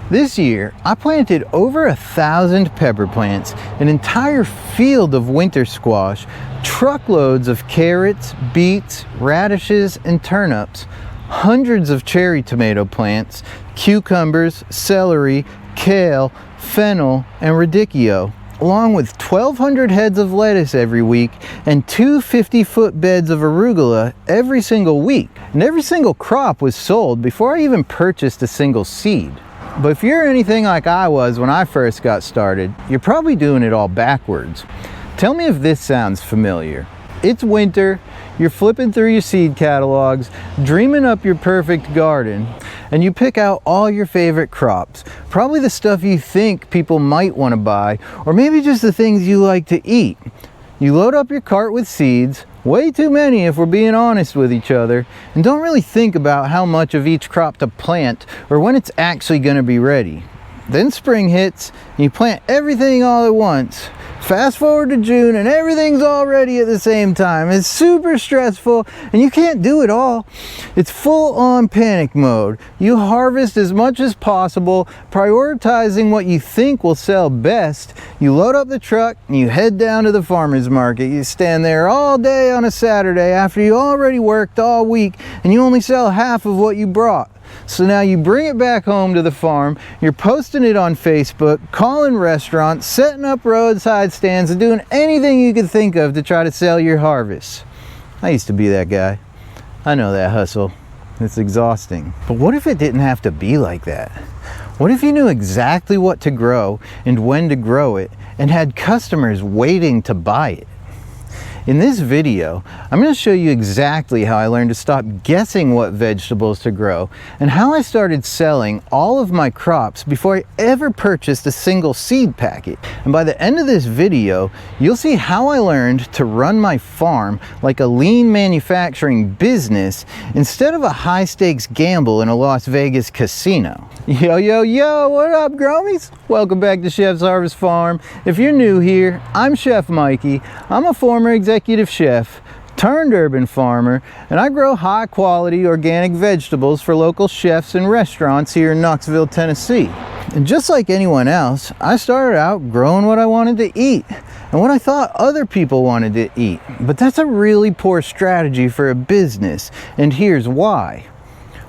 This year, I planted over 1,000 pepper plants, an entire field of winter squash, truckloads of carrots, beets, radishes, and turnips, hundreds of cherry tomato plants, cucumbers, celery, kale, fennel, and radicchio, along with 1,200 heads of lettuce every week and 2 50-foot beds of arugula every single week. And every single crop was sold before I even purchased a single seed. But if you're anything like I was when I first got started, you're probably doing it all backwards. Tell me if this sounds familiar. It's winter, you're flipping through your seed catalogs, dreaming up your perfect garden, and you pick out all your favorite crops, probably the stuff you think people might want to buy, or maybe just the things you like to eat. You load up your cart with seeds, way too many if we're being honest with each other, and don't really think about how much of each crop to plant or when it's actually going to be ready. Then spring hits, and you plant everything all at once. Fast forward to June and everything's all ready at the same time. It's super stressful and you can't do it all. It's full on panic mode. You harvest as much as possible, prioritizing what you think will sell best. You load up the truck and you head down to the farmer's market. You stand there all day on a Saturday after you already worked all week and you only sell half of what you brought. So now you bring it back home to the farm, you're posting it on Facebook, calling restaurants, setting up roadside stands, and doing anything you could think of to try to sell your harvest. I used to be that guy. I know that hustle. It's exhausting. But what if it didn't have to be like that? What if you knew exactly what to grow and when to grow it and had customers waiting to buy it? In this video, I'm going to show you exactly how I learned to stop guessing what vegetables to grow and how I started selling all of my crops before I ever purchased a single seed packet. And by the end of this video, you'll see how I learned to run my farm like a lean manufacturing business instead of a high-stakes gamble in a Las Vegas casino. Yo, yo, yo, what up, Gromies? Welcome back to Chef's Harvest Farm. If you're new here, I'm Chef Mikey. I'm a former executive chef turned urban farmer, and I grow high quality organic vegetables for local chefs and restaurants here in Knoxville, Tennessee. And just like anyone else, I started out growing what I wanted to eat and what I thought other people wanted to eat. But that's a really poor strategy for a business, and here's why.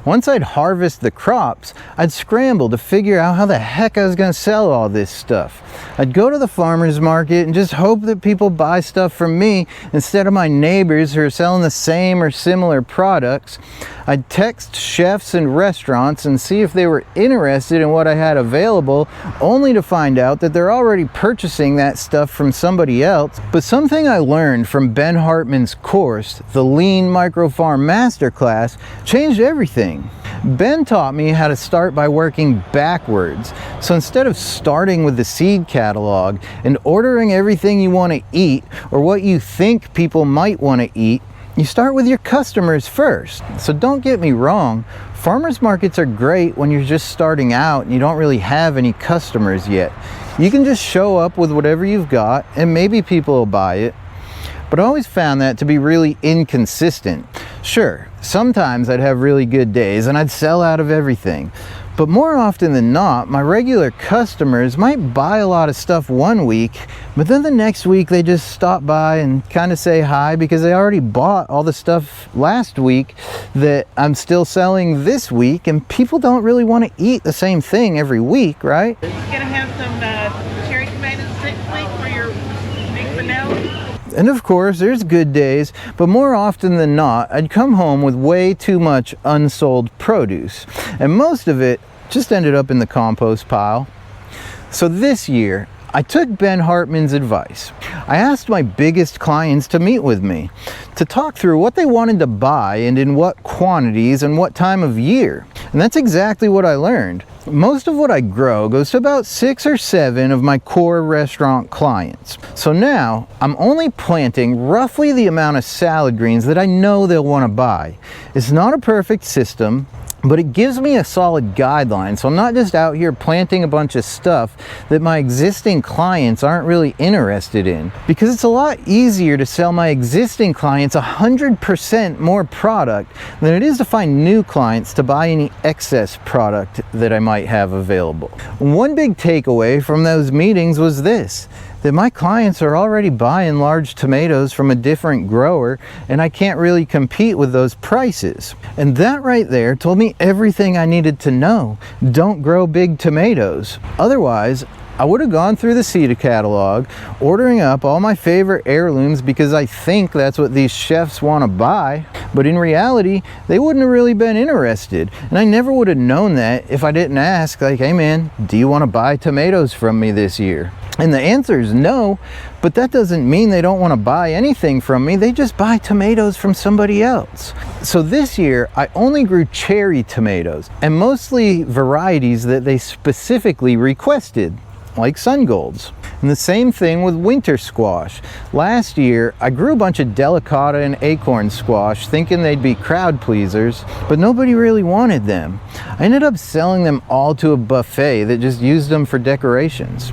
Once I'd harvest the crops, I'd scramble to figure out how the heck I was going to sell all this stuff. I'd go to the farmer's market and just hope that people buy stuff from me instead of my neighbors who are selling the same or similar products. I'd text chefs and restaurants and see if they were interested in what I had available, only to find out that they're already purchasing that stuff from somebody else. But something I learned from Ben Hartman's course, the Lean Micro Farm Masterclass, changed everything. Ben taught me how to start by working backwards. So instead of starting with the seed catalog and ordering everything you want to eat or what you think people might want to eat, you start with your customers first. So don't get me wrong, farmers markets are great when you're just starting out and you don't really have any customers yet. You can just show up with whatever you've got and maybe people will buy it. But I always found that to be really inconsistent. Sure, sometimes I'd have really good days and I'd sell out of everything. But more often than not, my regular customers might buy a lot of stuff one week, but then the next week they just stop by and kind of say hi because they already bought all the stuff last week that I'm still selling this week, and people don't really want to eat the same thing every week, right? You're gonna have some cherry tomatoes next week for your big vanilla. And of course, there's good days, but more often than not, I'd come home with way too much unsold produce, and most of it just ended up in the compost pile. So this year, I took Ben Hartman's advice. I asked my biggest clients to meet with me to talk through what they wanted to buy and in what quantities and what time of year. And that's exactly what I learned. Most of what I grow goes to about 6 or 7 of my core restaurant clients. So now I'm only planting roughly the amount of salad greens that I know they'll want to buy. It's not a perfect system. but it gives me a solid guideline, so I'm not just out here planting a bunch of stuff that my existing clients aren't really interested in. Because it's a lot easier to sell my existing clients 100% more product than it is to find new clients to buy any excess product that I might have available. One big takeaway from those meetings was this: that my clients are already buying large tomatoes from a different grower, and I can't really compete with those prices. And that right there told me everything I needed to know. Don't grow big tomatoes. Otherwise, I would have gone through the seed catalog, ordering up all my favorite heirlooms because I think that's what these chefs want to buy, but in reality, they wouldn't have really been interested. And I never would have known that if I didn't ask, like, hey man, do you want to buy tomatoes from me this year? And the answer is no, but that doesn't mean they don't want to buy anything from me. They just buy tomatoes from somebody else. So this year, I only grew cherry tomatoes, and mostly varieties that they specifically requested, like Sun Golds. And the same thing with winter squash. Last year, I grew a bunch of delicata and acorn squash thinking they'd be crowd pleasers, but nobody really wanted them. I ended up selling them all to a buffet that just used them for decorations.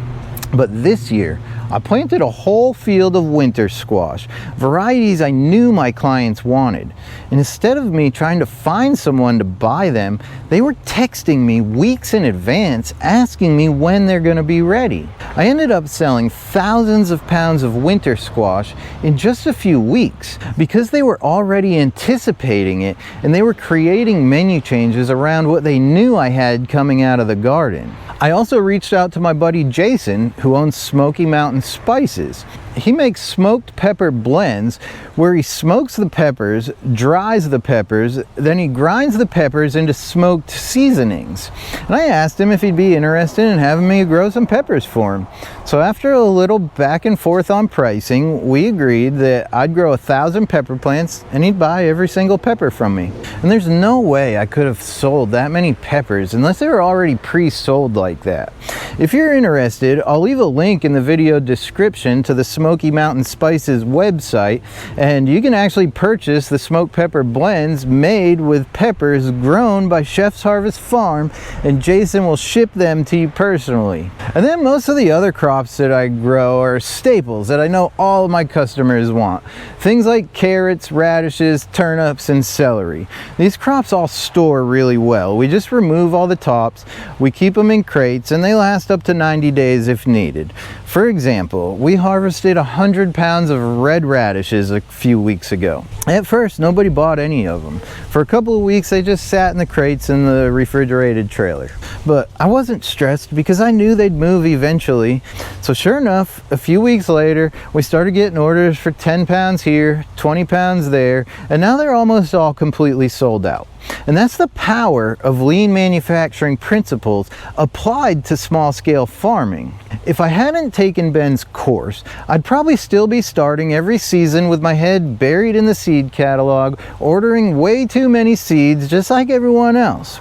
But this year, I planted a whole field of winter squash, varieties I knew my clients wanted. And instead of me trying to find someone to buy them, they were texting me weeks in advance asking me when they're going to be ready. I ended up selling thousands of pounds of winter squash in just a few weeks because they were already anticipating it, and they were creating menu changes around what they knew I had coming out of the garden. I also reached out to my buddy Jason, who owns Smoky Mountain Spices. He makes smoked pepper blends where he smokes the peppers, dries the peppers, then he grinds the peppers into smoked seasonings. And I asked him if he'd be interested in having me grow some peppers for him. So after a little back and forth on pricing, we agreed that I'd grow 1,000 pepper plants and he'd buy every single pepper from me. And there's no way I could have sold that many peppers unless they were already pre-sold like that. If you're interested, I'll leave a link in the video description to the Smoky Mountain Spices website, and you can actually purchase the smoked pepper blends made with peppers grown by Chef's Harvest Farm, and Jason will ship them to you personally. And then most of the other crops that I grow are staples that I know all of my customers want. Things like carrots, radishes, turnips, and celery. These crops all store really well. We just remove all the tops, we keep them in crates, and they last up to 90 days if needed. For example, we harvested 100 pounds of red radishes a few weeks ago. At first, nobody bought any of them. For a couple of weeks, they just sat in the crates in the refrigerated trailer. But I wasn't stressed because I knew they'd move eventually. So sure enough, a few weeks later, we started getting orders for 10 pounds here, 20 pounds there, and now they're almost all completely sold out. And that's the power of lean manufacturing principles applied to small-scale farming. If I hadn't taken Ben's course, I'd probably still be starting every season with my head buried in the seed catalog, ordering way too many seeds just like everyone else.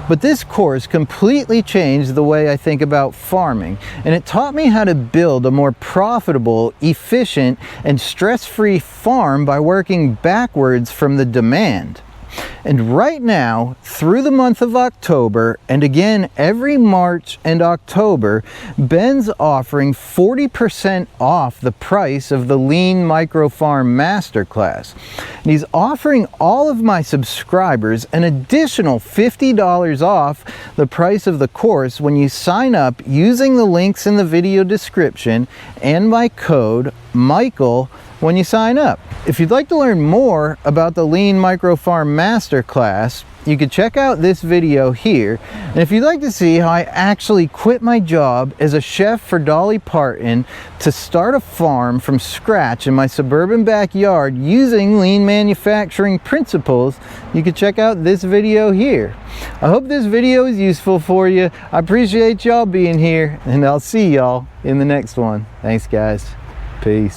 But this course completely changed the way I think about farming, and it taught me how to build a more profitable, efficient, and stress-free farm by working backwards from the demand. And right now, through the month of October, and again every March and October, Ben's offering 40% off the price of the Lean Micro Farm Masterclass. And he's offering all of my subscribers an additional $50 off the price of the course when you sign up using the links in the video description and my code Michael when you sign up. If you'd like to learn more about the Lean Micro Farm Masterclass, you can check out this video here. And if you'd like to see how I actually quit my job as a chef for Dolly Parton to start a farm from scratch in my suburban backyard using lean manufacturing principles, you can check out this video here. I hope this video is useful for you. I appreciate y'all being here, and I'll see y'all in the next one. Thanks guys. Peace.